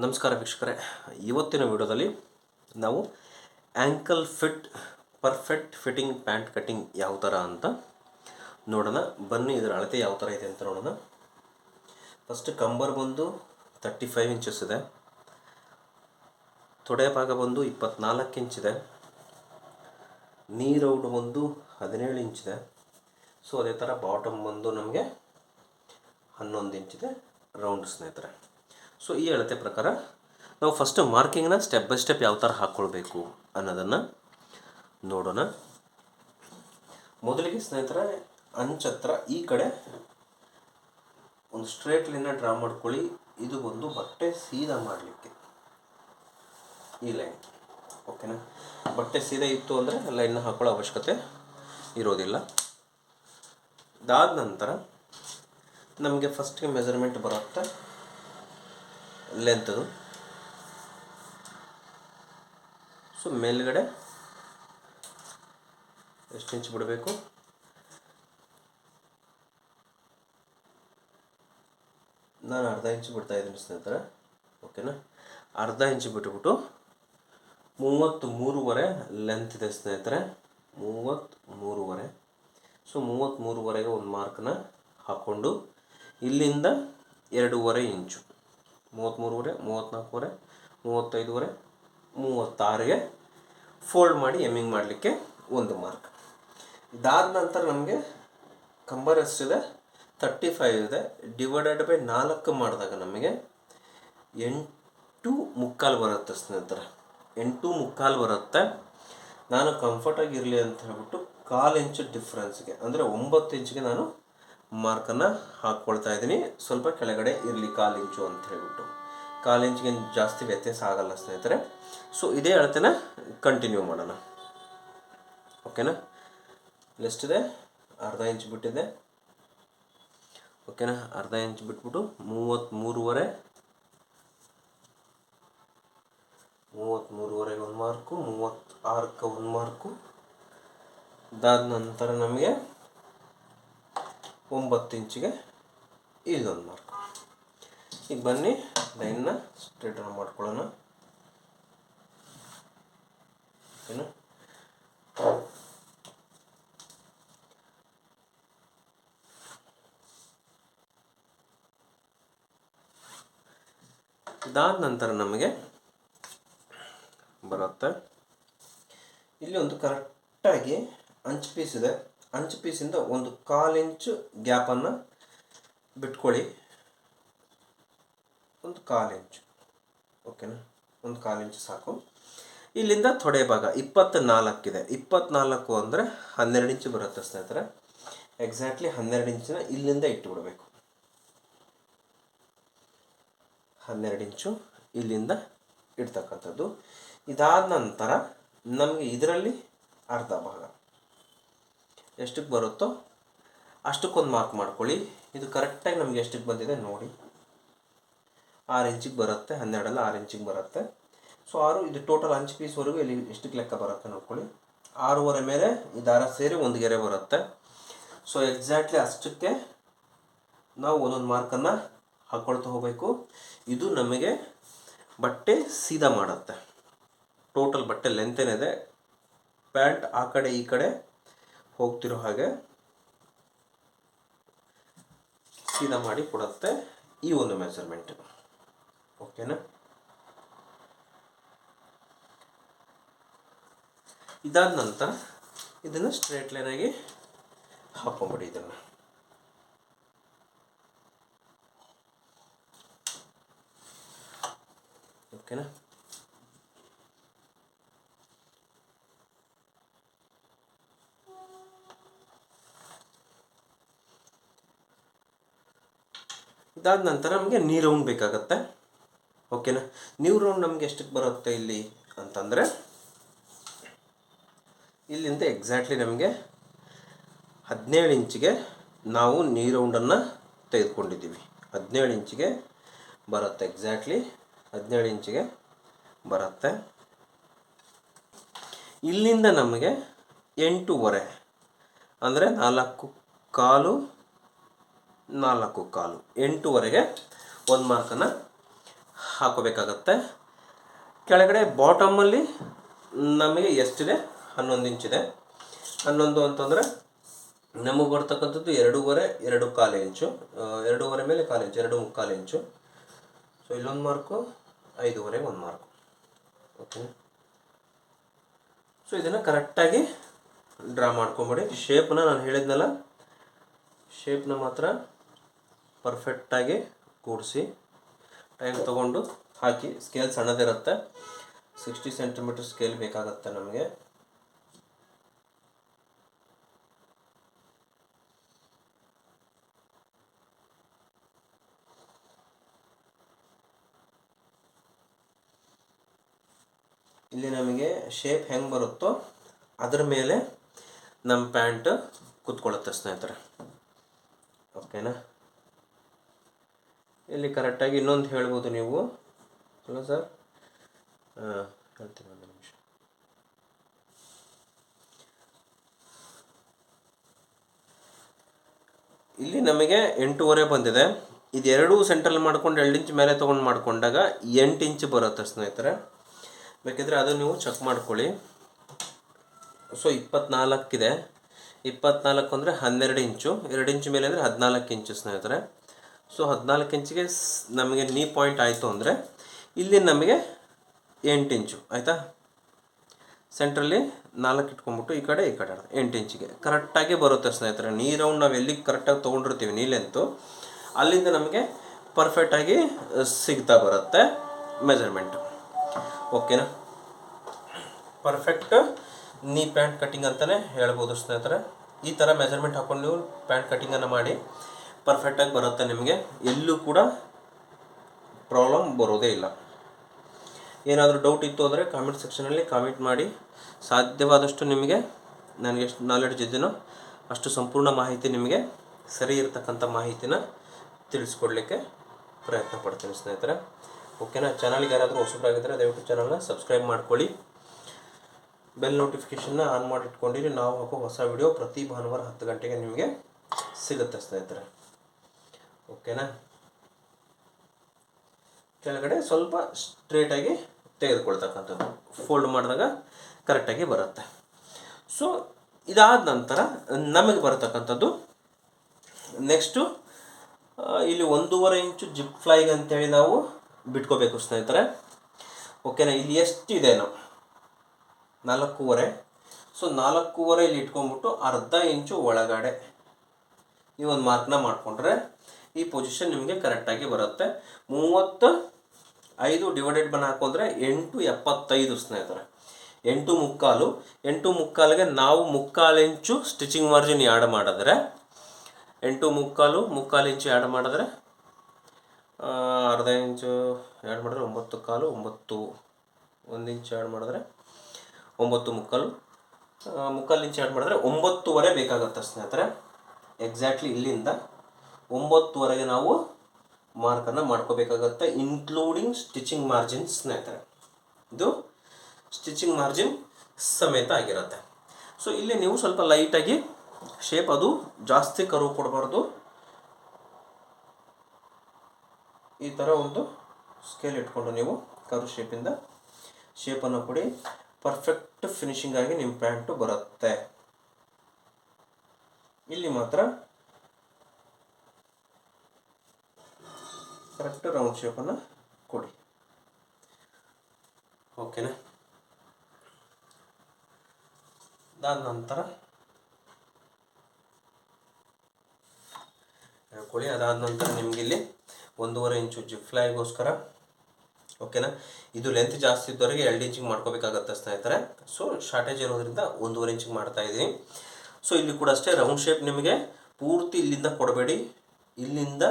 ನಮಸ್ಕಾರ ವೀಕ್ಷಕರೇ, ಇವತ್ತಿನ ವಿಡಿಯೋದಲ್ಲಿ ನಾವು ankle fit perfect fitting pant cutting ಯಾವ ಥರ ಅಂತ ನೋಡೋಣ. ಬನ್ನಿ, ಇದರ ಅಳತೆ ಯಾವ ಥರ ಇದೆ ಅಂತ ನೋಡೋಣ. ಫಸ್ಟ್ ಕಂಬರ್ ಬಂದು 35 ಇಂಚಸ್ ಇದೆ, ತೊಡೆ ಭಾಗ ಬಂದು 24 ಇಂಚಿದೆ, ನೀ ರೌಂಡ್ ಬಂದು 17 ಇಂಚಿದೆ. ಸೊ ಅದೇ ಥರ ಬಾಟಮ್ ಬಂದು ನಮಗೆ 11 ಇಂಚಿದೆ ರೌಂಡ್ ಸ್ನೇಹಿತರೆ. ಸೊ ಈ ಅಳತೆ ಪ್ರಕಾರ ನಾವು ಫಸ್ಟ್ ಮಾರ್ಕಿಂಗ್ನ ಸ್ಟೆಪ್ ಬೈ ಸ್ಟೆಪ್ ಯಾವ ಥರ ಹಾಕ್ಕೊಳ್ಬೇಕು ಅನ್ನೋದನ್ನು ನೋಡೋಣ. ಮೊದಲಿಗೆ ಸ್ನೇಹಿತರೆ, ಅಂಚತ್ರ ಈ ಕಡೆ ಒಂದು ಸ್ಟ್ರೇಟ್ ಲೈನ್ನ ಡ್ರಾ ಮಾಡ್ಕೊಳ್ಳಿ. ಇದು ಒಂದು ಬಟ್ಟೆ ಸೀದಾ ಮಾಡಲಿಕ್ಕೆ ಈ ಲೈನ್, ಓಕೆನಾ. ಬಟ್ಟೆ ಸೀದಾ ಇತ್ತು ಅಂದರೆ ಲೈನ್ನ ಹಾಕೊಳ್ಳೋ ಅವಶ್ಯಕತೆ ಇರೋದಿಲ್ಲ. ಅದಾದ ನಂತರ ನಮಗೆ ಫಸ್ಟ್ಗೆ ಮೆಜರ್ಮೆಂಟ್ ಬರುತ್ತೆ ಲೆಂತದು. ಸೊ ಮೇಲ್ಗಡೆ ಎಷ್ಟು ಇಂಚ್ ಬಿಡಬೇಕು, ನಾನು ಅರ್ಧ ಇಂಚ್ ಬಿಡ್ತಾ ಇದ್ದೀನಿ ಸ್ನೇಹಿತರೆ, ಓಕೆನಾ. ಅರ್ಧ ಇಂಚ್ ಬಿಟ್ಬಿಟ್ಟು 33.5 ಲೆಂತ್ ಇದೆ ಸ್ನೇಹಿತರೆ, 33.5. ಸೊ 33.5ಗೆ ಒಂದು ಮಾರ್ಕ್ನ ಹಾಕ್ಕೊಂಡು ಇಲ್ಲಿಂದ 2.5 ಇಂಚು, 33.5, 34.5, 35.5, 36ಗೆ ಫೋಲ್ಡ್ ಮಾಡಿ ಎಮ್ಮಿಂಗ್ ಮಾಡಲಿಕ್ಕೆ ಒಂದು ಮಾರ್ಕ್. ಇದಾದ ನಂತರ ನಮಗೆ ಕಂಬರ್ ಎಷ್ಟಿದೆ, 35 ಇದೆ. ಡಿವೈಡೆಡ್ ಬೈ 4 ಮಾಡಿದಾಗ ನಮಗೆ 8.75 ಬರುತ್ತೆ ಸ್ನೇಹಿತರೆ, 8.75 ಬರುತ್ತೆ. ನಾನು ಕಂಫರ್ಟಾಗಿ ಇರಲಿ ಅಂತ ಹೇಳ್ಬಿಟ್ಟು 1/4 ಇಂಚು ಡಿಫ್ರೆನ್ಸ್ಗೆ ಅಂದರೆ 9 ಇಂಚಿಗೆ ನಾನು ಮಾರ್ಕನ್ನು ಹಾಕ್ಕೊಳ್ತಾ ಇದ್ದೀನಿ. ಸ್ವಲ್ಪ ಕೆಳಗಡೆ ಇರಲಿ 1/4 ಇಂಚು ಅಂತ ಹೇಳ್ಬಿಟ್ಟು, 1/4 ಇಂಚಿಗೆ ಜಾಸ್ತಿ ವ್ಯತ್ಯಾಸ ಆಗಲ್ಲ ಸ್ನೇಹಿತರೆ. ಸೊ ಇದೇ ಅಳತೆನ ಕಂಟಿನ್ಯೂ ಮಾಡೋಣ, ಓಕೆನಾ. ಎಷ್ಟಿದೆ, ಅರ್ಧ ಇಂಚ್ ಬಿಟ್ಟಿದೆ, ಓಕೆನಾ. ಅರ್ಧ ಇಂಚ್ ಬಿಟ್ಬಿಟ್ಟು 33.5, 33.5ಗೆ ಒಂದು ಮಾರ್ಕು, 36ಕ್ಕೆ ಒಂದು ಮಾರ್ಕು. ಅದಾದ ನಂತರ ನಮಗೆ 9 ಇಂಚಿಗೆ ಇಲ್ಲೊಂದು ಮಾರ್ಕ್. ಈಗ ಬನ್ನಿ ಲೈನ್ನ ಸ್ಟ್ರೇಟ್ ಮಾಡ್ಕೊಳ್ಳೋಣ, ಓಕೆನಾ. ಇದಾದ ನಂತರ ನಮಗೆ ಬರುತ್ತೆ ಇಲ್ಲಿ ಒಂದು ಕರೆಕ್ಟಾಗಿ ಅಂಚು ಪೀಸ್ ಇದೆ, ಅಂಚು ಪೀಸಿಂದ ಒಂದು 1/4 ಇಂಚು ಗ್ಯಾಪನ್ನು ಬಿಟ್ಕೊಳ್ಳಿ, ಒಂದು 1/4 ಇಂಚು, ಓಕೆನಾ. ಒಂದು 1/4 ಇಂಚು ಸಾಕು. ಇಲ್ಲಿಂದ ತೊಡೆ ಭಾಗ 24 ಇದೆ, 24 ಅಂದರೆ 12 ಇಂಚು ಬರುತ್ತೆ ಸ್ನೇಹಿತರೆ. ಎಕ್ಸಾಕ್ಟ್ಲಿ 12 ಇಂಚಿನ ಇಲ್ಲಿಂದ ಇಟ್ಟುಬಿಡಬೇಕು, 12 ಇಂಚು ಇಲ್ಲಿಂದ ಇಡ್ತಕ್ಕಂಥದ್ದು. ಇದಾದ ನಂತರ ನಮಗೆ ಇದರಲ್ಲಿ ಅರ್ಧ ಭಾಗ ಎಷ್ಟಕ್ಕೆ ಬರುತ್ತೋ ಅಷ್ಟಕ್ಕೊಂದು ಮಾರ್ಕ್ ಮಾಡ್ಕೊಳ್ಳಿ. ಇದು ಕರೆಕ್ಟಾಗಿ ನಮಗೆ ಎಷ್ಟಕ್ಕೆ ಬಂದಿದೆ ನೋಡಿ, 6 ಇಂಚಿಗೆ ಬರುತ್ತೆ, 12 6 ಇಂಚಿಗೆ ಬರುತ್ತೆ. ಸೊ 6, ಇದು ಟೋಟಲ್ ಅಂಚು ಪೀಸ್ವರೆಗೂ ಇಲ್ಲಿ ಎಷ್ಟಕ್ಕೆ ಲೆಕ್ಕ ಬರುತ್ತೆ ನೋಡ್ಕೊಳ್ಳಿ. 6.5 ಮೇಲೆ ಈ ದಾರ ಸೇರಿ ಒಂದು ಗೆರೆ ಬರುತ್ತೆ. ಸೊ ಎಕ್ಸಾಕ್ಟ್ಲಿ ಅಷ್ಟಕ್ಕೆ ನಾವು ಒಂದೊಂದು ಮಾರ್ಕನ್ನು ಹಾಕ್ಕೊಳ್ತಾ ಹೋಗಬೇಕು. ಇದು ನಮಗೆ ಬಟ್ಟೆ ಸೀದಾ ಮಾಡುತ್ತೆ. ಟೋಟಲ್ ಬಟ್ಟೆ ಲೆಂತ್ ಏನಿದೆ, ಪ್ಯಾಂಟ್ ಆ ಕಡೆ ಈ ಕಡೆ ಹೋಗ್ತಿರೋ ಹಾಗೆ ಸೀದಾ ಮಾಡಿ ಕೊಡುತ್ತೆ ಈ ಒಂದು ಮೆಜರ್ಮೆಂಟ್, ಓಕೆನಾ. ಇದಾದ ನಂತರ ಇದನ್ನು ಸ್ಟ್ರೇಟ್ ಲೈನಾಗಿ ಹಾಕೊಂಬಿಡಿ ಇದನ್ನು, ಓಕೆನಾ. ಇದಾದ ನಂತರ ನಮಗೆ ನೀ ರೌಂಡ್ ಬೇಕಾಗತ್ತೆ, ಓಕೆನಾ. ನೀವ್ ರೌಂಡ್ ನಮಗೆ ಎಷ್ಟಕ್ಕೆ ಬರುತ್ತೆ ಇಲ್ಲಿ ಅಂತಂದರೆ, ಇಲ್ಲಿಂದ ಎಕ್ಸಾಕ್ಟ್ಲಿ ನಮಗೆ 17 ಇಂಚಿಗೆ ನಾವು ನೀ ರೌಂಡನ್ನು ತೆಗೆದುಕೊಂಡಿದ್ದೀವಿ. 17 ಇಂಚಿಗೆ ಬರುತ್ತೆ, ಎಕ್ಸಾಕ್ಟ್ಲಿ 17 ಇಂಚಿಗೆ ಬರುತ್ತೆ. ಇಲ್ಲಿಂದ ನಮಗೆ 8.25 ಅಂದರೆ 4.25 4.25 8ವರೆಗೆ ಒಂದು ಮಾರ್ಕನ್ನು ಹಾಕೋಬೇಕಾಗತ್ತೆ. ಕೆಳಗಡೆ ಬಾಟಮಲ್ಲಿ ನಮಗೆ ಎಷ್ಟಿದೆ 11 ಇಂಚಿದೆ. 11 ಅಂತಂದರೆ ನಮಗೆ ಬರ್ತಕ್ಕಂಥದ್ದು 2.5 2.25 ಇಂಚು, 2.5 ಮೇಲೆ 1/4 ಇಂಚು, 2.25 ಇಂಚು. ಸೊ ಇಲ್ಲೊಂದು ಮಾರ್ಕು, 5.5 ಒಂದು ಮಾರ್ಕು. ಓಕೆ, ಸೊ ಇದನ್ನು ಕರೆಕ್ಟಾಗಿ ಡ್ರಾ ಮಾಡ್ಕೊಂಬಿಡಿ. ಶೇಪ್ನ ನಾನು ಹೇಳಿದ್ನಲ್ಲ, ಶೇಪ್ನ ಮಾತ್ರ ಪರ್ಫೆಕ್ಟಾಗಿ ಕೂಡಿಸಿ ಟೈಮ್ ತೊಗೊಂಡು ಹಾಕಿ. ಸ್ಕೇಲ್ ಸಣ್ಣದಿರುತ್ತೆ, 60 ಸೆಂಟಿಮೀಟರ್ ಸ್ಕೇಲ್ ಬೇಕಾಗುತ್ತೆ ನಮಗೆ. ಇಲ್ಲಿ ನಮಗೆ ಶೇಪ್ ಹೆಂಗೆ ಬರುತ್ತೋ ಅದ್ರ ಮೇಲೆ ನಮ್ಮ ಪ್ಯಾಂಟ್ ಕೂತ್ಕೊಳ್ಳುತ್ತೆ ಸ್ನೇಹಿತರೆ. ಓಕೆನಾ? ಇಲ್ಲಿ ಕರೆಕ್ಟಾಗಿ ಇನ್ನೊಂದು ಹೇಳ್ಬೋದು ನೀವು, ಅಲ್ಲ ಸರ್? ಹೇಳ್ತೀನಿ ಒಂದು ನಿಮಿಷ. ಇಲ್ಲಿ ನಮಗೆ 8.5 ಬಂದಿದೆ. ಇದೆರಡೂ ಸೆಂಟ್ರಲ್ ಮಾಡ್ಕೊಂಡು 2 ಇಂಚ್ ಮೇಲೆ ತೊಗೊಂಡು ಮಾಡ್ಕೊಂಡಾಗ 8 ಇಂಚ್ ಬರುತ್ತೆ ಸ್ನೇಹಿತರೆ. ಬೇಕಿದ್ರೆ ಅದು ನೀವು ಚೆಕ್ ಮಾಡ್ಕೊಳ್ಳಿ. ಸೊ 24 ಇದೆ. 24 ಅಂದರೆ 12 ಇಂಚು, 2 ಇಂಚು ಮೇಲೆ ಅಂದರೆ 14 ಇಂಚು ಸ್ನೇಹಿತರೆ. ಸೊ 14 ಇಂಚಿಗೆ ನಮಗೆ ನೀ ಪಾಯಿಂಟ್ ಆಯಿತು ಅಂದರೆ ಇಲ್ಲಿ ನಮಗೆ 8 ಇಂಚು ಆಯಿತಾ. ಸೆಂಟ್ರಲ್ಲಿ 4 ಇಟ್ಕೊಂಡ್ಬಿಟ್ಟು ಈ ಕಡೆ 8 ಇಂಚಿಗೆ ಕರೆಕ್ಟಾಗಿ ಬರುತ್ತೆ ಸ್ನೇಹಿತರೆ. ನೀ ರೌಂಡ್ ನಾವು ಎಲ್ಲಿಗೆ ಕರೆಕ್ಟಾಗಿ ತೊಗೊಂಡಿರ್ತೀವಿ ನೀಲೆಂತು, ಅಲ್ಲಿಂದ ನಮಗೆ ಪರ್ಫೆಕ್ಟಾಗಿ ಸಿಗ್ತಾ ಬರುತ್ತೆ ಮೆಜರ್ಮೆಂಟು. ಓಕೆನಾ? ಪರ್ಫೆಕ್ಟ್ ನೀ ಪ್ಯಾಂಟ್ ಕಟ್ಟಿಂಗ್ ಅಂತಲೇ ಹೇಳ್ಬೋದು ಸ್ನೇಹಿತರೆ. ಈ ಥರ ಮೆಜರ್ಮೆಂಟ್ ಹಾಕೊಂಡು ನೀವು ಪ್ಯಾಂಟ್ ಕಟ್ಟಿಂಗನ್ನು ಮಾಡಿ ಪರ್ಫೆಕ್ಟಾಗಿ ಬರುತ್ತೆ ನಿಮಗೆ. ಎಲ್ಲೂ ಕೂಡ ಪ್ರಾಬ್ಲಮ್ ಬರೋದೇ ಇಲ್ಲ. ಏನಾದರೂ ಡೌಟ್ ಇತ್ತು ಅಂದರೆ ಕಾಮೆಂಟ್ ಸೆಕ್ಷನಲ್ಲಿ ಕಾಮೆಂಟ್ ಮಾಡಿ. ಸಾಧ್ಯವಾದಷ್ಟು ನಿಮಗೆ ನನಗೆ ಎಷ್ಟು ನಾಲೆಡ್ಜ್ ಇದೆಯೋ ಅಷ್ಟು ಸಂಪೂರ್ಣ ಮಾಹಿತಿ, ನಿಮಗೆ ಸರಿ ಇರತಕ್ಕಂಥ ಮಾಹಿತಿನ ತಿಳಿಸ್ಕೊಡ್ಲಿಕ್ಕೆ ಪ್ರಯತ್ನ ಪಡ್ತೀನಿ ಸ್ನೇಹಿತರೆ. ಓಕೆನಾ? ಚಾನಲ್ಗೆ ಯಾರಾದರೂ ಹೊಸಬರಾಗಿದ್ದರೆ ದಯವಿಟ್ಟು ಚಾನಲ್ನ ಸಬ್ಸ್ಕ್ರೈಬ್ ಮಾಡ್ಕೊಳ್ಳಿ. ಬೆಲ್ ನೋಟಿಫಿಕೇಷನ್ನ ಆನ್ ಮಾಡಿ ಇಟ್ಕೊಂಡಿರಿ. ನಾವು ಹಾಕೋ ಹೊಸ ವಿಡಿಯೋ ಪ್ರತಿ ಭಾನುವಾರ 10 ಗಂಟೆಗೆ ನಿಮಗೆ ಸಿಗುತ್ತೆ ಸ್ನೇಹಿತರೆ. ಓಕೆನಾ? ಕೆಳಗಡೆ ಸ್ವಲ್ಪ ಸ್ಟ್ರೇಟಾಗಿ ತೆಗೆದುಕೊಳ್ತಕ್ಕಂಥದ್ದು, ಫೋಲ್ಡ್ ಮಾಡಿದಾಗ ಕರೆಕ್ಟಾಗಿ ಬರುತ್ತೆ. ಸೊ ಇದಾದ ನಂತರ ನಮಗೆ ಬರತಕ್ಕಂಥದ್ದು ನೆಕ್ಸ್ಟು ಇಲ್ಲಿ 1.5 ಇಂಚು ಜಿಪ್ ಫ್ಲೈಗೆ ಅಂತೇಳಿ ನಾವು ಬಿಟ್ಕೋಬೇಕು ಸ್ನೇಹಿತರೆ. ಓಕೆನಾ? ಇಲ್ಲಿ ಎಷ್ಟಿದೆ ನಾವು 4.5. ಸೊ 4.5 ಇಲ್ಲಿ ಇಟ್ಕೊಂಡ್ಬಿಟ್ಟು ಅರ್ಧ ಇಂಚು ಒಳಗಡೆ ಈ ಒಂದು ಮಾರ್ಕ್ನ ಮಾಡಿಕೊಂಡ್ರೆ ಈ ಪೊಸಿಷನ್ ನಿಮಗೆ ಕರೆಕ್ಟಾಗಿ ಬರುತ್ತೆ. 35 ಡಿವೈಡೆಡ್ ಬನ್ ಹಾಕೊಂಡ್ರೆ 8.75 ಸ್ನೇಹಿತರೆ. 8.75. 8.75ಗೆ ನಾವು 3/4 ಇಂಚು ಸ್ಟಿಚಿಂಗ್ ಮಾರ್ಜಿನ್ ಆ್ಯಡ್ ಮಾಡಿದ್ರೆ, 8.75 ಇಂಚು ಆ್ಯಡ್ ಮಾಡಿದ್ರೆ, ಅರ್ಧ ಇಂಚು ಆ್ಯಡ್ ಮಾಡಿದ್ರೆ 9.25, 9, 1 ಇಂಚು ಆ್ಯಡ್ ಮಾಡಿದ್ರೆ 9.75, 3/4 ಇಂಚು ಆ್ಯಡ್ ಮಾಡಿದ್ರೆ 9.5 ಬೇಕಾಗುತ್ತೆ ಸ್ನೇಹಿತರೆ. ಎಕ್ಸಾಕ್ಟ್ಲಿ ಇಲ್ಲಿಂದ 9ವರೆಗೆ ನಾವು ಮಾರ್ಕನ್ನು ಮಾಡ್ಕೋಬೇಕಾಗತ್ತೆ, ಇನ್ಕ್ಲೂಡಿಂಗ್ ಸ್ಟಿಚಿಂಗ್ ಮಾರ್ಜಿನ್ ಸ್ನೇಹಿತರೆ. ಇದು ಸ್ಟಿಚಿಂಗ್ ಮಾರ್ಜಿನ್ ಸಮೇತ ಆಗಿರುತ್ತೆ. ಸೊ ಇಲ್ಲಿ ನೀವು ಸ್ವಲ್ಪ ಲೈಟಾಗಿ ಶೇಪ್, ಅದು ಜಾಸ್ತಿ ಕರ್ವ್ ಕೊಡಬಾರ್ದು. ಈ ಥರ ಒಂದು ಸ್ಕೇಲ್ ಇಟ್ಕೊಂಡು ನೀವು ಕರ್ವ್ ಶೇಪಿಂದ ಶೇಪನ್ನು ಕೊಡಿ. ಪರ್ಫೆಕ್ಟ್ ಫಿನಿಶಿಂಗ್ ಆಗಿ ನಿಮ್ಮ ಪ್ಯಾಂಟು ಬರುತ್ತೆ. ಇಲ್ಲಿ ಮಾತ್ರ ಕರೆಕ್ಟ್ ರೌಂಡ್ ಶೇಪನ್ನು ಕೊಡಿ. ಓಕೆನಾ? ಅದಾದ ನಂತರ ಹೇಳ್ಕೊಳ್ಳಿ. ಅದಾದ ನಂತರ ನಿಮಗೆ ಇಲ್ಲಿ 1.5 ಇಂಚು ಜಿಪ್ ಫ್ಲೈಗೋಸ್ಕರ, ಓಕೆನಾ, ಇದು ಲೆಂತ್ ಜಾಸ್ತಿ ಇದ್ದವರೆಗೆ 2 ಇಂಚಿಗೆ ಮಾಡ್ಕೋಬೇಕಾಗತ್ತೆ ಸ್ನೇಹಿತರೆ. ಸೊ ಶಾರ್ಟೇಜ್ ಇರೋದ್ರಿಂದ 1.5 ಇಂಚಿಗೆ ಮಾಡ್ತಾ ಇದ್ದೀನಿ. ಸೊ ಇಲ್ಲಿ ಕೂಡ ಅಷ್ಟೇ ರೌಂಡ್ ಶೇಪ್ ನಿಮಗೆ ಪೂರ್ತಿ ಇಲ್ಲಿಂದ ಕೊಡಬೇಡಿ, ಇಲ್ಲಿಂದ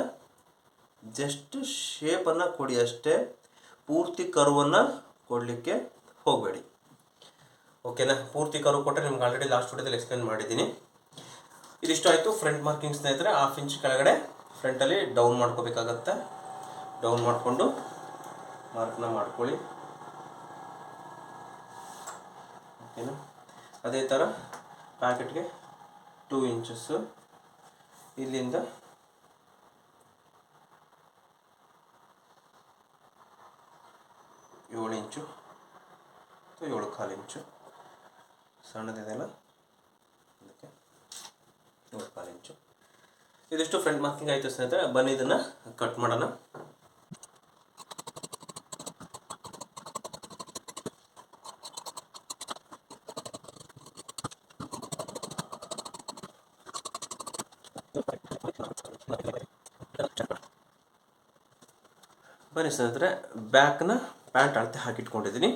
ಜಸ್ಟ್ ಶೇಪನ್ನು ಕೊಡಿ ಅಷ್ಟೇ, ಪೂರ್ತಿ ಕರ್ವನ್ನು ಕೊಡಲಿಕ್ಕೆ ಹೋಗಬೇಡಿ. ಓಕೆನಾ? ಪೂರ್ತಿ ಕರ್ವ್ ಕೊಟ್ಟರೆ ನಿಮ್ಗೆ ಆಲ್ರೆಡಿ ಲಾಸ್ಟ್ ವಿಡಿಯೋದಲ್ಲಿ ಎಕ್ಸ್ಪ್ಲೇನ್ ಮಾಡಿದ್ದೀನಿ. ಇದಿಷ್ಟು ಆಯಿತು ಫ್ರಂಟ್ ಮಾರ್ಕಿಂಗ್ ಸ್ನೇಹಿತರೆ. 1/2 ಇಂಚ್ ಕೆಳಗಡೆ ಫ್ರಂಟಲ್ಲಿ ಡೌನ್ ಮಾಡ್ಕೋಬೇಕಾಗತ್ತೆ. ಡೌನ್ ಮಾಡಿಕೊಂಡು ಮಾರ್ಕ್ನ ಮಾಡ್ಕೊಳ್ಳಿ. ಓಕೆನಾ? ಅದೇ ಥರ ಪ್ಯಾಕೆಟ್ಗೆ 2 ಇಂಚಸ್ಸು ಇಲ್ಲಿಂದ 7 ಇಂಚು ಅಥವಾ 7.25 ಇಂಚು ಸಣ್ಣದಿದೆಯಲ್ಲ ಅದಕ್ಕೆ 7.25 ಇಂಚು. ಇದಿಷ್ಟು ಫ್ರಂಟ್ ಮಾರ್ಕಿಂಗ್ ಆಯಿತು ಸ್ನೇಹಿತರೆ. ಬನ್ನಿ ಇದನ್ನು ಕಟ್ ಮಾಡೋಣ. ಬನ್ನಿ ಸ್ನೇಹಿತರೆ, ಬ್ಯಾಕ್ನ ಪ್ಯಾಂಟ್ ಅಳತೆ ಹಾಕಿಟ್ಕೊಂಡಿದ್ದೀನಿ.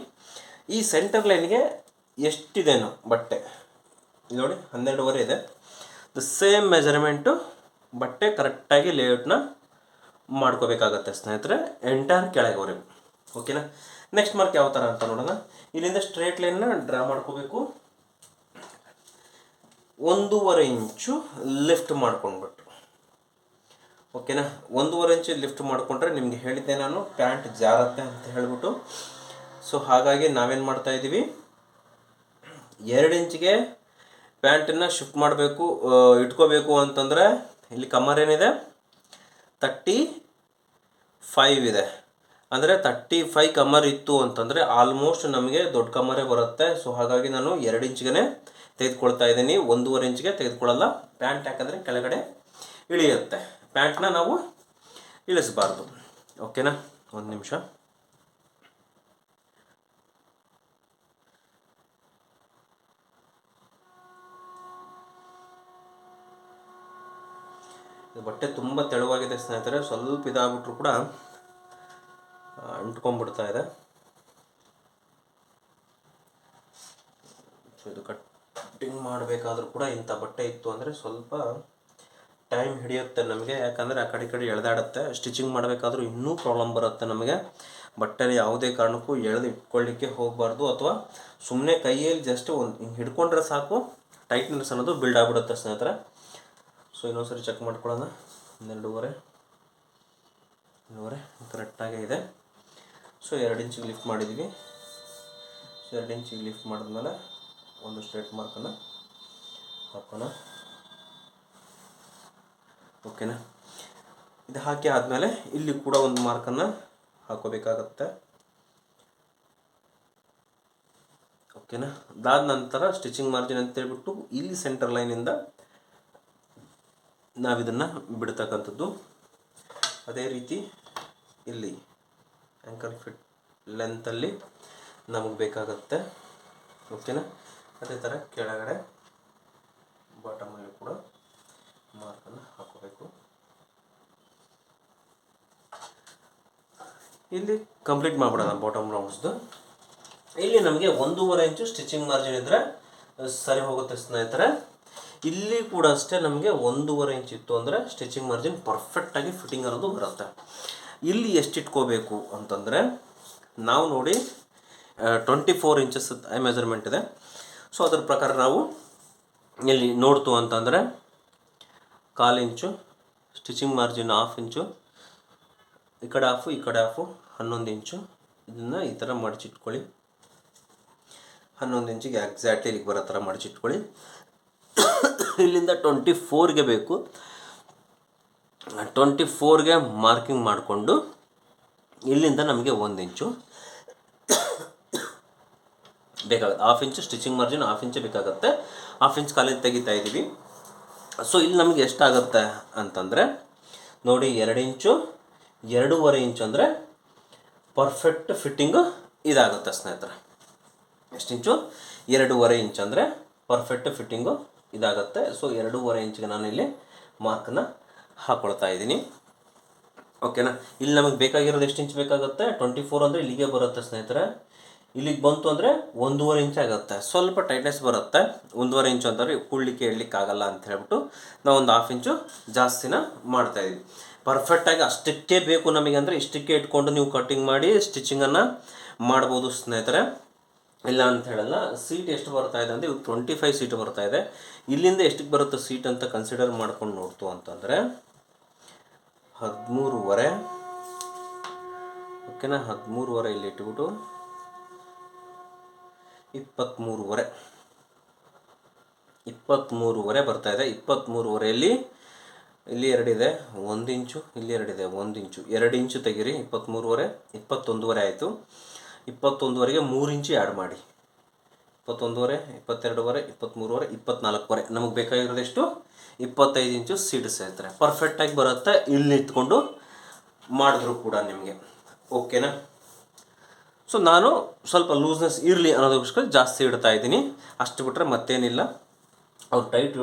ಈ ಸೆಂಟರ್ ಲೈನ್ಗೆ ಎಷ್ಟಿದೆನೋ ಬಟ್ಟೆ ನೋಡಿ 12.5 ಇದೆ. ದ ಸೇಮ್ ಮೆಜರ್ಮೆಂಟು ಬಟ್ಟೆ ಕರೆಕ್ಟಾಗಿ ಲೇಔಟ್ನ ಮಾಡ್ಕೋಬೇಕಾಗತ್ತೆ ಸ್ನೇಹಿತರೆ, ಎಂಟೈರ್ ಕೆಳಗೆವರೆಗೂ. ಓಕೆನಾ. ನೆಕ್ಸ್ಟ್ ಮಾರ್ಕ್ ಯಾವ ಥರ ಅಂತ ನೋಡೋಣ. ಇಲ್ಲಿಂದ ಸ್ಟ್ರೇಟ್ ಲೈನ್ನ ಡ್ರಾ ಮಾಡ್ಕೋಬೇಕು. 1.5 ಇಂಚು ಲಿಫ್ಟ್ ಮಾಡ್ಕೊಂಡ್ಬಿಟ್ಟು, ಓಕೆನಾ. 1.5 ಇಂಚು ಲಿಫ್ಟ್ ಮಾಡಿಕೊಂಡ್ರೆ ನಿಮಗೆ ಹೇಳಿದ್ದೆ ನಾನು ಪ್ಯಾಂಟ್ ಜಾರತ್ತೆ ಅಂತ ಹೇಳ್ಬಿಟ್ಟು. ಸೊ ಹಾಗಾಗಿ ನಾವೇನು ಮಾಡ್ತಾ ಇದ್ದೀವಿ, 2 ಇಂಚಿಗೆ ಪ್ಯಾಂಟನ್ನು ಶಿಫ್ಟ್ ಮಾಡಬೇಕು, ಇಟ್ಕೋಬೇಕು ಅಂತಂದರೆ ಇಲ್ಲಿ ಕಮ್ಮರ್ ಏನಿದೆ 35 ಇದೆ. ಅಂದರೆ 35 ಕಮ್ಮರ್ ಇತ್ತು ಅಂತಂದರೆ ಆಲ್ಮೋಸ್ಟ್ ನಮಗೆ ದೊಡ್ಡ ಕಮ್ಮರೇ ಬರುತ್ತೆ. ಸೊ ಹಾಗಾಗಿ ನಾನು 2 ಇಂಚಿಗೆ ತೆಗೆದುಕೊಳ್ತಾ ಇದ್ದೀನಿ, 1.5 ಇಂಚಿಗೆ ತೆಗೆದುಕೊಳ್ಳಲ್ಲ. ಪ್ಯಾಂಟ್ ಯಾಕಂದರೆ ಕೆಳಗಡೆ ಇಳಿಯುತ್ತೆ, ಪ್ಯಾಂಟ್ನ ನಾವು ಇಳಿಸಬಾರ್ದು. ಓಕೆನಾ. ಒಂದು ನಿಮಿಷ. ಬಟ್ಟೆ ತುಂಬ ತೆಳುವಾಗಿದೆ ಸ್ನೇಹಿತರೆ, ಸ್ವಲ್ಪ ಇದಾಗ್ಬಿಟ್ರು ಕೂಡ ಅಂಟ್ಕೊಂಡ್ಬಿಡ್ತಾ ಇದೆ. ಸೊ ಇದು ಕಟ್ಟಿಂಗ್ ಮಾಡಬೇಕಾದ್ರೂ ಕೂಡ ಇಂಥ ಬಟ್ಟೆ ಇತ್ತು ಅಂದರೆ ಸ್ವಲ್ಪ ಟೈಮ್ ಹಿಡಿಯುತ್ತೆ ನಮಗೆ, ಯಾಕಂದರೆ ಆ ಕಡೆ ಈ ಕಡೆ ಎಳೆದಾಡುತ್ತೆ. ಸ್ಟಿಚಿಂಗ್ ಮಾಡಬೇಕಾದ್ರೂ ಇನ್ನೂ ಪ್ರಾಬ್ಲಮ್ ಬರುತ್ತೆ ನಮಗೆ. ಬಟ್ಟೆನ ಯಾವುದೇ ಕಾರಣಕ್ಕೂ ಎಳೆದು ಇಟ್ಕೊಳ್ಳಿಕ್ಕೆ ಹೋಗಬಾರ್ದು, ಅಥವಾ ಸುಮ್ಮನೆ ಕೈಯಲ್ಲಿ ಜಸ್ಟ್ ಒಂದು ಹಿಡ್ಕೊಂಡ್ರೆ ಸಾಕು ಟೈಟ್ನೆಸ್ ಅನ್ನೋದು ಬಿಲ್ಡ್ ಆಗಿಬಿಡುತ್ತೆ ಸ್ನೇಹಿತರೆ. ಸೊ ಇನ್ನೊಂದ್ಸರಿ ಚೆಕ್ ಮಾಡ್ಕೊಳ್ಳೋಣ. 12.5 ಕರೆಕ್ಟಾಗೇ ಇದೆ. ಸೊ 2 ಇಂಚಿಗೆ ಲಿಫ್ಟ್ ಮಾಡಿದ್ದೀವಿ. ಸೊ 2 ಇಂಚಿಗೆ ಲಿಫ್ಟ್ ಮಾಡಿದ್ಮೇಲೆ ಒಂದು ಸ್ಟ್ರೇಟ್ ಮಾರ್ಕನ್ನು ಹಾಕೋಣ. ಓಕೆನಾ. ಇದು ಹಾಕಿ ಆದಮೇಲೆ ಇಲ್ಲಿ ಕೂಡ ಒಂದು ಮಾರ್ಕನ್ನು ಹಾಕೋಬೇಕಾಗತ್ತೆ. ಓಕೆನಾ. ಅದಾದ ನಂತರ ಸ್ಟಿಚಿಂಗ್ ಮಾರ್ಜಿನ್ ಅಂತೇಳ್ಬಿಟ್ಟು ಇಲ್ಲಿ ಸೆಂಟರ್ ಲೈನಿಂದ ನಾವಿದನ್ನು ಬಿಡ್ತಕ್ಕಂಥದ್ದು. ಅದೇ ರೀತಿ ಇಲ್ಲಿ ಆ್ಯಂಕಲ್ ಫಿಟ್ ಲೆಂತಲ್ಲಿ ನಮಗೆ ಬೇಕಾಗತ್ತೆ. ಓಕೆನಾ. ಅದೇ ಥರ ಕೆಳಗಡೆ ಬಾಟಮಲ್ಲಿ ಕೂಡ ಮಾರ್ಕನ್ನು ಹಾಕೋಬೇಕು. ಇಲ್ಲಿ ಕಂಪ್ಲೀಟ್ ಮಾಡಿಬಿಡೋಣ ಬಾಟಮ್ ರೌಂಡ್ಸ್ದು. ಇಲ್ಲಿ ನಮಗೆ 1.5 ಇಂಚು ಸ್ಟಿಚಿಂಗ್ ಮಾರ್ಜಿನ್ ಇದ್ದರೆ ಸರಿ ಹೋಗುತ್ತೆ ಸ್ನೇಹಿತರೆ. ಇಲ್ಲಿ ಕೂಡ ಅಷ್ಟೇ ನಮಗೆ 1.5 ಇಂಚ್ ಇತ್ತು ಅಂದರೆ ಸ್ಟಿಚಿಂಗ್ ಮಾರ್ಜಿನ್ ಪರ್ಫೆಕ್ಟಾಗಿ ಫಿಟ್ಟಿಂಗ್ ಅನ್ನೋದು ಬರುತ್ತೆ. ಇಲ್ಲಿ ಎಷ್ಟು ಇಟ್ಕೋಬೇಕು ಅಂತಂದರೆ ನಾವು ನೋಡಿ 24 ಇಂಚಸ್ ಮೆಜರ್ಮೆಂಟ್ ಇದೆ. ಸೊ ಅದ್ರ ಪ್ರಕಾರ ನಾವು ಇಲ್ಲಿ ನೋಡ್ತು ಅಂತಂದರೆ 1/4 ಇಂಚು ಸ್ಟಿಚಿಂಗ್ ಮಾರ್ಜಿನ್, 1/2 ಇಂಚು ಈ ಕಡೆ ಹಾಫು ಈ ಕಡೆ ಹಾಫು 11 ಇಂಚು. ಇದನ್ನು ಈ ಥರ ಮಡಚಿಟ್ಕೊಳ್ಳಿ. 11 ಇಂಚಿಗೆ ಎಕ್ಸಾಕ್ಟ್ಲಿ ಇಲ್ಲಿಗೆ ಬರೋ ಥರ ಮಡಚಿಟ್ಕೊಳ್ಳಿ. ಇಲ್ಲಿಂದ 24ಗೆ ಬೇಕು. 24ಗೆ ಮಾರ್ಕಿಂಗ್ ಮಾಡಿಕೊಂಡು ಇಲ್ಲಿಂದ ನಮಗೆ 1 ಇಂಚು ಬೇಕಾಗುತ್ತೆ. 1/2 ಇಂಚು ಸ್ಟಿಚಿಂಗ್ ಮಾರ್ಜಿನ್, 1/2 ಇಂಚು ಬೇಕಾಗುತ್ತೆ. 1/2 ಇಂಚ್ ಕಾಲೇಜ್ ತೆಗಿತಾ ಇದ್ದೀವಿ. ಸೊ ಇಲ್ಲಿ ನಮಗೆ ಎಷ್ಟಾಗುತ್ತೆ ಅಂತಂದರೆ ನೋಡಿ, 2 ಇಂಚು 2.5 ಇಂಚು ಅಂದರೆ ಪರ್ಫೆಕ್ಟ್ ಫಿಟ್ಟಿಂಗು ಇದಾಗುತ್ತೆ ಸ್ನೇಹಿತರೆ. ಎಷ್ಟು ಇಂಚು? 2.5 ಇಂಚ್ ಅಂದರೆ ಪರ್ಫೆಕ್ಟ್ ಫಿಟ್ಟಿಂಗು ಇದಾಗುತ್ತೆ. ಸೊ 2.5 ಇಂಚಿಗೆ ನಾನು ಇಲ್ಲಿ ಮಾರ್ಕನ್ನು ಹಾಕ್ಕೊಳ್ತಾ ಇದ್ದೀನಿ. ಓಕೆನಾ. ಇಲ್ಲಿ ನಮಗೆ ಬೇಕಾಗಿರೋದು ಎಷ್ಟು ಇಂಚ್ ಬೇಕಾಗುತ್ತೆ? 24 ಅಂದರೆ ಇಲ್ಲಿಗೆ ಬರುತ್ತೆ ಸ್ನೇಹಿತರೆ. ಇಲ್ಲಿಗೆ ಬಂತು ಅಂದರೆ 1.5 ಇಂಚ್ ಆಗುತ್ತೆ. ಸ್ವಲ್ಪ ಟೈಟ್ನೆಸ್ ಬರುತ್ತೆ. 1.5 ಇಂಚು ಅಂತಂದರೆ ಕುಳ್ಳಿಕ್ಕೆ ಇಡಲಿಕ್ಕಾಗಲ್ಲ ಅಂತ ಹೇಳ್ಬಿಟ್ಟು ನಾವು ಒಂದು 1/2 ಇಂಚು ಜಾಸ್ತಿನ ಮಾಡ್ತಾಯಿದ್ದೀವಿ. ಪರ್ಫೆಕ್ಟಾಗಿ ಅಷ್ಟಕ್ಕೆ ಬೇಕು ನಮಗೆ ಅಂದರೆ ಇಷ್ಟಕ್ಕೆ ಇಟ್ಕೊಂಡು ನೀವು ಕಟ್ಟಿಂಗ್ ಮಾಡಿ ಸ್ಟಿಚಿಂಗನ್ನು ಮಾಡ್ಬೋದು ಸ್ನೇಹಿತರೆ. ಇಲ್ಲ ಅಂತ ಹೇಳಲ್ಲ. ಸೀಟ್ ಎಷ್ಟು ಬರ್ತಾ ಇದೆ ಅಂದರೆ 25 ಸೀಟ್ ಬರ್ತಾ ಇದೆ. ಇಲ್ಲಿಂದ ಎಷ್ಟಕ್ಕೆ ಬರುತ್ತೆ ಸೀಟ್ ಅಂತ ಕನ್ಸಿಡರ್ ಮಾಡ್ಕೊಂಡು ನೋಡ್ತು ಅಂತಂದರೆ 13.5. ಓಕೆನಾ. 13.5 ಇಲ್ಲಿ ಇಟ್ಬಿಟ್ಟು 23.5 ಬರ್ತಾ ಇದೆ. 23.5ಯಲ್ಲಿ ಇಲ್ಲಿ 2 ಇದೆ, 1 ಇಂಚು, ಇಲ್ಲಿ 2 ಇದೆ, 1 ಇಂಚು, 2 ಇಂಚು ತೆಗೀರಿ. 23.5 21.5 ಆಯಿತು. 21ವರೆಗೆ 3 ಇಂಚು ಆ್ಯಡ್ ಮಾಡಿ. 21ವರೆ, 22ವರೆ, 23ವರೆ, 24ವರೆ. ನಮಗೆ ಬೇಕಾಗಿರೋದು ಎಷ್ಟು? 25 ಇಂಚು ಸೀಟ್ ಸ್ನೇಹಿತರೆ. ಪರ್ಫೆಕ್ಟಾಗಿ ಬರುತ್ತೆ ಇಲ್ಲಿ ನಿಂತ್ಕೊಂಡು ಮಾಡಿದ್ರು ಕೂಡ ನಿಮಗೆ. ಓಕೆನಾ? ಸೊ ನಾನು ಸ್ವಲ್ಪ ಲೂಸ್ನೆಸ್ ಇರಲಿ ಅನ್ನೋದಕ್ಕೋಸ್ಕರ ಜಾಸ್ತಿ ಇಡ್ತಾ ಇದ್ದೀನಿ. ಅಷ್ಟು ಬಿಟ್ಟರೆ ಮತ್ತೇನಿಲ್ಲ. ಅವ್ರು ಟೈಟ್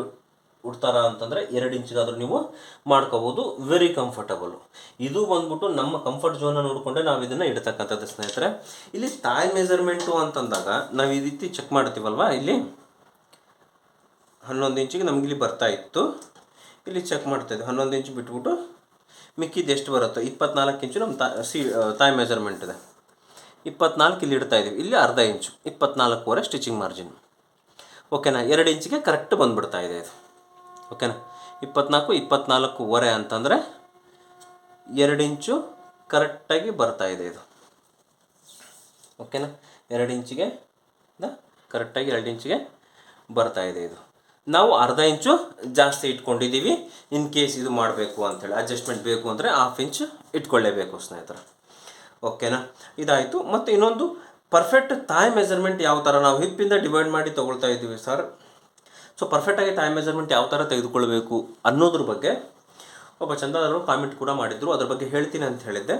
ಉಡ್ತಾರ ಅಂತಂದರೆ 2 ಇಂಚಿಗಾದರೂ ನೀವು ಮಾಡ್ಕೋಬೋದು. Very comfortable. ಇದು ಬಂದ್ಬಿಟ್ಟು ನಮ್ಮ ಕಂಫರ್ಟ್ ಝೋನ್ನ ನೋಡಿಕೊಂಡೆ ನಾವು ಇದನ್ನು ಇಡ್ತಕ್ಕಂಥದ್ದು ಸ್ನೇಹಿತರೆ. ಇಲ್ಲಿ ತಾಯಿ ಮೆಜರ್ಮೆಂಟು ಅಂತಂದಾಗ ನಾವು ಈ ರೀತಿ ಚೆಕ್ ಮಾಡ್ತೀವಲ್ವ, ಇಲ್ಲಿ 11 ಇಂಚಿಗೆ ನಮಗಿಲ್ಲಿ ಬರ್ತಾ ಇತ್ತು. ಇಲ್ಲಿ ಚೆಕ್ ಮಾಡ್ತಾಯಿದ್ದೆ 11 ಇಂಚು ಬಿಟ್ಬಿಟ್ಟು ಮಿಕ್ಕಿದ್ದು ಎಷ್ಟು ಬರುತ್ತೋ 24 ಇಂಚು ನಮ್ಮ ತಾಯಿ ಮೆಜರ್ಮೆಂಟ್ ಇದೆ. 24 ಇಲ್ಲಿ ಇಡ್ತಾ ಇದ್ದೀವಿ. ಇಲ್ಲಿ ಅರ್ಧ ಇಂಚು 24ವರೆ ಸ್ಟಿಚಿಂಗ್ ಮಾರ್ಜಿನ್. ಓಕೆನಾ? 2 ಇಂಚಿಗೆ ಕರೆಕ್ಟ್ ಬಂದುಬಿಡ್ತಾ ಇದೆ ಇದು. ಓಕೆನಾ? 24ವರೆ ಅಂತಂದರೆ 2 ಇಂಚು ಕರೆಕ್ಟಾಗಿ ಬರ್ತಾ ಇದೆ ಇದು. ಓಕೆನಾ? 2 ಇಂಚಿಗೆ ಕರೆಕ್ಟಾಗಿ 2 ಇಂಚಿಗೆ ಬರ್ತಾ ಇದೆ ಇದು. ನಾವು ಅರ್ಧ ಇಂಚು ಜಾಸ್ತಿ ಇಟ್ಕೊಂಡಿದ್ದೀವಿ. ಇನ್ ಕೇಸ್ ಇದು ಮಾಡಬೇಕು ಅಂಥೇಳಿ ಅಡ್ಜಸ್ಟ್ಮೆಂಟ್ ಬೇಕು ಅಂದರೆ 1/2 ಇಂಚು ಇಟ್ಕೊಳ್ಳೇಬೇಕು ಸ್ನೇಹಿತರೆ. ಓಕೆನಾ? ಇದಾಯಿತು. ಮತ್ತು ಇನ್ನೊಂದು ಪರ್ಫೆಕ್ಟ್ ತಾಯಿ ಮೆಜರ್ಮೆಂಟ್ ಯಾವ ಥರ ನಾವು ಹಿಪ್ಪಿಂದ ಡಿವೈಡ್ ಮಾಡಿ ತೊಗೊಳ್ತಾ ಇದ್ದೀವಿ ಸರ್. ಸೊ ಪರ್ಫೆಕ್ಟಾಗಿ ತಾಯಿ ಮೆಜರ್ಮೆಂಟ್ ಯಾವ ಥರ ತೆಗೆದುಕೊಳ್ಬೇಕು ಅನ್ನೋದ್ರ ಬಗ್ಗೆ ಒಬ್ಬ ಚಂದವರು ಕಾಮೆಂಟ್ ಕೂಡ ಮಾಡಿದ್ರು. ಅದ್ರ ಬಗ್ಗೆ ಹೇಳ್ತೀನಿ ಅಂತ ಹೇಳಿದ್ದೆ.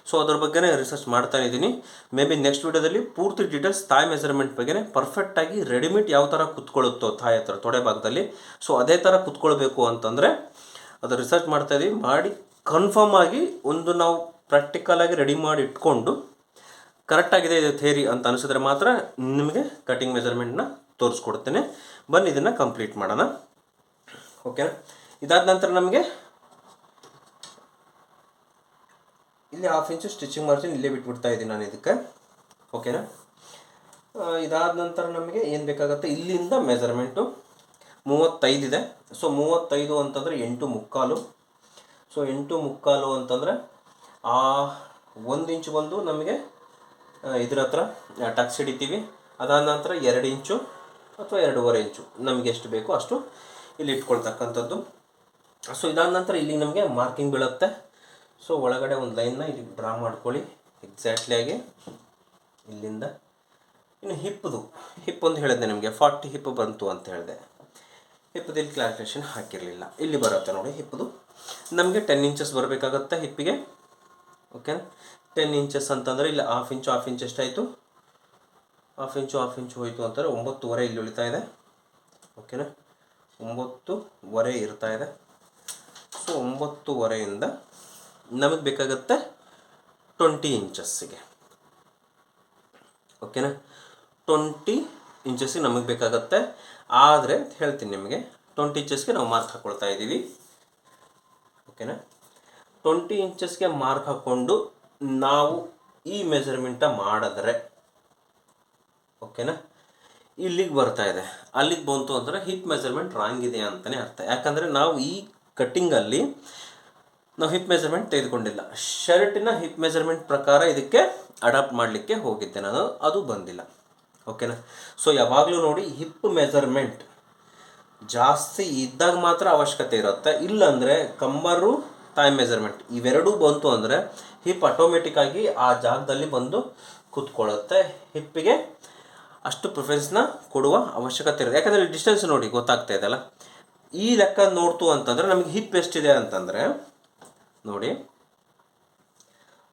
ಸೊ ಅದ್ರ ಬಗ್ಗೆನೇ ರಿಸರ್ಚ್ ಮಾಡ್ತಾ ಇದ್ದೀನಿ. ಮೇ ಬಿ ನೆಕ್ಸ್ಟ್ ವೀಡಿಯೋದಲ್ಲಿ ಪೂರ್ತಿ ಡೀಟೇಲ್ಸ್ ತಾಯಿ ಮೆಜರ್ಮೆಂಟ್ ಬಗ್ಗೆನೇ ಪರ್ಫೆಕ್ಟಾಗಿ ರೆಡಿಮೇಡ್ ಯಾವ ಥರ ಕುತ್ಕೊಳ್ಳುತ್ತೋ ತಾಯಿ ಹತ್ರ ತೊಡೆ ಭಾಗದಲ್ಲಿ, ಸೊ ಅದೇ ಥರ ಕುತ್ಕೊಳ್ಬೇಕು ಅಂತಂದರೆ ಅದು ರಿಸರ್ಚ್ ಮಾಡ್ತಾ ಇದ್ದೀವಿ. ಮಾಡಿ ಕನ್ಫರ್ಮ್ ಆಗಿ ಒಂದು ನಾವು ಪ್ರಾಕ್ಟಿಕಲಾಗಿ ರೆಡಿ ಮಾಡಿ ಇಟ್ಕೊಂಡು ಕರೆಕ್ಟಾಗಿದೆ ಇದು ಥಿಯರಿ ಅಂತ ಅನಿಸಿದ್ರೆ ಮಾತ್ರ ನಿಮಗೆ ಕಟಿಂಗ್ ಮೆಜರ್ಮೆಂಟ್ನ ತೋರಿಸ್ಕೊಡ್ತೇನೆ. ಬನ್ನಿ ಇದನ್ನು ಕಂಪ್ಲೀಟ್ ಮಾಡೋಣ. ಓಕೆನಾ? ಇದಾದ ನಂತರ ನಮಗೆ ಇಲ್ಲಿ 1/2 ಇಂಚು ಸ್ಟಿಚಿಂಗ್ ಮಾರ್ಜಿನ್ ಇಲ್ಲೇ ಬಿಟ್ಬಿಡ್ತಾ ಇದ್ದೀನಿ ನಾನು ಇದಕ್ಕೆ. ಓಕೆನಾ? ಇದಾದ ನಂತರ ನಮಗೆ ಏನು ಬೇಕಾಗುತ್ತೆ, ಇಲ್ಲಿಂದ ಮೆಜರ್ಮೆಂಟು 35 ಇದೆ. ಸೊ 35 ಅಂತಂದರೆ 8 ಮುಕ್ಕಾಲು. ಸೊ 8 ಮುಕ್ಕಾಲು ಅಂತಂದರೆ 1 ಇಂಚು ಬಂದು ನಮಗೆ ಇದ್ರ ಹತ್ರ ಟಕ್ಸ್ ಹಿಡಿತೀವಿ. ಅದಾದ ನಂತರ 2 ಇಂಚು ಅಥವಾ 2.5 ಇಂಚು ನಮಗೆ ಎಷ್ಟು ಬೇಕೋ ಅಷ್ಟು ಇಲ್ಲಿ ಇಟ್ಕೊಳ್ತಕ್ಕಂಥದ್ದು. ಸೊ ಇದಾದ ನಂತರ ಇಲ್ಲಿ ನಮಗೆ ಮಾರ್ಕಿಂಗ್ ಬೀಳುತ್ತೆ. ಸೊ ಒಳಗಡೆ ಒಂದು ಲೈನ್ನ ಇಲ್ಲಿ ಡ್ರಾ ಮಾಡ್ಕೊಳ್ಳಿ ಎಕ್ಸಾಕ್ಟ್ಲಿಯಾಗಿ ಇಲ್ಲಿಂದ. ಇನ್ನು ಹಿಪ್ ಒಂದು ಹೇಳಿದೆ ನಿಮಗೆ 40 ಹಿಪ್ ಬಂತು ಅಂತ ಹೇಳಿದೆ. ಹಿಪ್ಪದು ಇಲ್ಲಿ ಕ್ಯಾಲ್ಕುಲೇಷನ್ ಹಾಕಿರಲಿಲ್ಲ. ಇಲ್ಲಿ ಬರುತ್ತೆ ನೋಡಿ ಹಿಪ್ಪದು. ನಮಗೆ 10 ಇಂಚಸ್ ಬರಬೇಕಾಗತ್ತೆ ಹಿಪ್ಪಿಗೆ. ಓಕೆನಾ? 10 ಇಂಚಸ್ ಅಂತಂದರೆ ಇಲ್ಲಿ 1/2 ಇಂಚು ಎಷ್ಟಾಯಿತು? 1/2 ಇಂಚು ಹೋಯಿತು ಅಂತಾರೆ 9.5 ಇಲ್ಲಿ ಉಳಿತಾ ಇದೆ. ಓಕೆನಾ? 9.5 ಇರ್ತಾ ಇದೆ. ಸೊ 9.5ಇಂದ ನಮಗೆ ಬೇಕಾಗುತ್ತೆ 20 ಇಂಚಸ್ಸಿಗೆ. ಓಕೆನಾ? 20 ಇಂಚಸ್ಸಿಗೆ ನಮಗೆ ಬೇಕಾಗುತ್ತೆ. ಆದರೆ ಹೇಳ್ತೀನಿ ನಿಮಗೆ 20 ಇಂಚಸ್ಗೆ ನಾವು ಮಾರ್ಕ್ ಹಾಕ್ಕೊಳ್ತಾ ಇದ್ದೀವಿ. ಓಕೆನಾ? 20 ಇಂಚಸ್ಗೆ ಮಾರ್ಕ್ ಹಾಕ್ಕೊಂಡು ನಾವು ಈ ಮೆಜರ್ಮೆಂಟ ಮಾಡಿದ್ರೆ ಓಕೆನಾ ಇಲ್ಲಿಗೆ ಬರ್ತಾ ಇದೆ. ಅಲ್ಲಿಗೆ ಬಂತು ಅಂದರೆ ಹಿಪ್ ಮೆಜರ್ಮೆಂಟ್ ರಾಂಗ್ ಇದೆ ಅಂತಲೇ ಅರ್ಥ. ಯಾಕಂದರೆ ನಾವು ಈ ಕಟ್ಟಿಂಗಲ್ಲಿ ನಾವು ಹಿಪ್ ಮೆಜರ್ಮೆಂಟ್ ತೆಗೆದುಕೊಂಡಿಲ್ಲ. ಶರ್ಟಿನ ಹಿಪ್ ಮೆಜರ್ಮೆಂಟ್ ಪ್ರಕಾರ ಇದಕ್ಕೆ ಅಡಾಪ್ಟ್ ಮಾಡಲಿಕ್ಕೆ ಹೋಗಿದ್ದೆ ನಾನು, ಅದು ಬಂದಿಲ್ಲ. ಓಕೆನಾ? ಸೊ ಯಾವಾಗಲೂ ನೋಡಿ ಹಿಪ್ ಮೆಜರ್ಮೆಂಟ್ ಜಾಸ್ತಿ ಇದ್ದಾಗ ಮಾತ್ರ ಅವಶ್ಯಕತೆ ಇರುತ್ತೆ. ಇಲ್ಲಾಂದರೆ ಕಂಬರು ತಾಯಿ ಮೆಜರ್ಮೆಂಟ್ ಇವೆರಡೂ ಬಂತು ಅಂದರೆ ಹಿಪ್ ಆಟೋಮೆಟಿಕ್ಕಾಗಿ ಆ ಜಾಗದಲ್ಲಿ ಬಂದು ಕೂತ್ಕೊಳ್ಳುತ್ತೆ. ಹಿಪ್ಪಿಗೆ ಅಷ್ಟು ಪ್ರಿಫರೆನ್ಸ್ನ ಕೊಡುವ ಅವಶ್ಯಕತೆ ಇರುತ್ತೆ. ಯಾಕಂದರೆ ಡಿಸ್ಟೆನ್ಸ್ ನೋಡಿ ಗೊತ್ತಾಗ್ತಾ ಇದೆಯಲ್ಲ. ಈ ಲೆಕ್ಕ ನೋಡ್ತು ಅಂತಂದರೆ ನಮಗೆ ಹಿಪ್ ಎಷ್ಟಿದೆ ಅಂತಂದರೆ ನೋಡಿ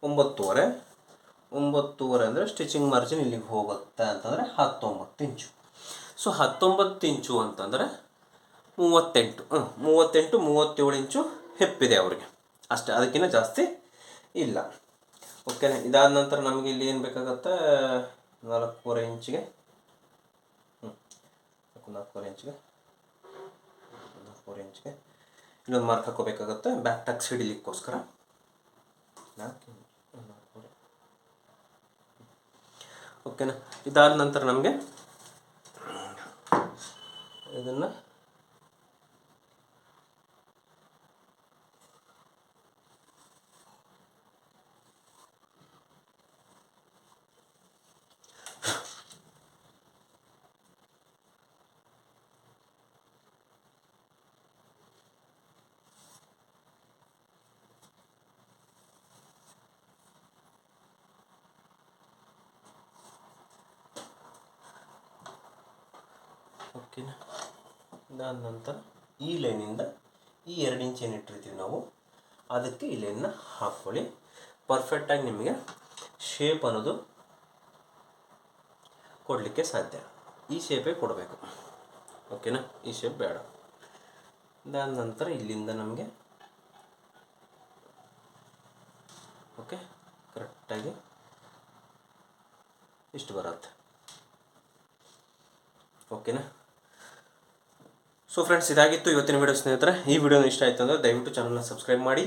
9.5 ಅಂದರೆ ಸ್ಟಿಚಿಂಗ್ ಮಾರ್ಜಿನ್ ಇಲ್ಲಿಗೆ ಹೋಗುತ್ತೆ ಅಂತಂದರೆ 19 ಇಂಚು. ಸೊ 19 ಇಂಚು ಅಂತಂದರೆ 37 ಇಂಚು ಹಿಪ್ಪಿದೆ ಅವ್ರಿಗೆ ಅಷ್ಟೇ, ಅದಕ್ಕಿಂತ ಜಾಸ್ತಿ ಇಲ್ಲ. ಓಕೆನಾ? ಇದಾದ ನಂತರ ನಮಗೆ ಇಲ್ಲಿ ಏನು ಬೇಕಾಗುತ್ತೆ 4.5 ಇಂಚಿಗೆ 4.5 ಇಂಚಿಗೆ ಇನ್ನೊಂದು ಮಾರ್ಕ್ ಹಾಕೋಬೇಕಾಗುತ್ತೆ ಬ್ಯಾಕ್ ಟಕ್ಸ್ ಹಿಡಿಲಿಕ್ಕೋಸ್ಕರ. ಓಕೆನಾ? ಇದಾದ ನಂತರ ನಮಗೆ ಇದನ್ನು ಓಕೆನಾ. ಇದಾದ ನಂತರ ಈ ಲೈನಿಂದ ಈ 2 ಇಂಚ್ ಏನು ಇಟ್ಟಿರ್ತೀವಿ ನಾವು ಅದಕ್ಕೆ ಈ ಲೈನ್ನ ಹಾಕ್ಕೊಳ್ಳಿ. ಪರ್ಫೆಕ್ಟಾಗಿ ನಿಮಗೆ ಶೇಪ್ ಅನ್ನೋದು ಕೊಡಲಿಕ್ಕೆ ಸಾಧ್ಯ. ಈ ಶೇಪೇ ಕೊಡಬೇಕು, ಓಕೆನಾ. ಈ ಶೇಪ್ ಬೇಡ. ಇದಾದ ನಂತರ ಇಲ್ಲಿಂದ ನಮಗೆ ಓಕೆ ಕರೆಕ್ಟಾಗಿ ಇಷ್ಟು ಬರುತ್ತೆ, ಓಕೆನಾ. ಸೊ ಫ್ರೆಂಡ್ಸ್, ಇದಾಗಿತ್ತು ಇವತ್ತಿನ ವಿಡಿಯೋ ಸ್ನೇಹಿತರೆ. ಈ ವಿಡಿಯೋ ಇಷ್ಟ ಆಯಿತು ಅಂದರೆ ದಯವಿಟ್ಟು ಚಾನಲ್ನ ಸಬ್ಸ್ಕ್ರೈಬ್ ಮಾಡಿ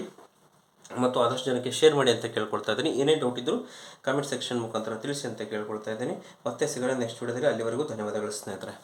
ಮತ್ತು ಆದಷ್ಟು ಜನಕ್ಕೆ ಶೇರ್ ಮಾಡಿ ಅಂತ ಕೇಳ್ಕೊಳ್ತಾ ಇದ್ದೀನಿ. ಏನೇ ಡೌಟ್ ಇದ್ದರೂ ಕಮೆಂಟ್ ಸೆಕ್ಷನ್ ಮುಖಾಂತರ ತಿಳಿಸಿ ಅಂತ ಕೇಳ್ಕೊಳ್ತಾ ಇದ್ದೀನಿ. ಮತ್ತೆ ಸಿಗೋಣ ನೆಕ್ಸ್ಟ್ ವಿಡಿಯೋದಲ್ಲಿ. ಅಲ್ಲಿವರೆಗೂ ಧನ್ಯವಾದಗಳು ಸ್ನೇಹಿತರೆ.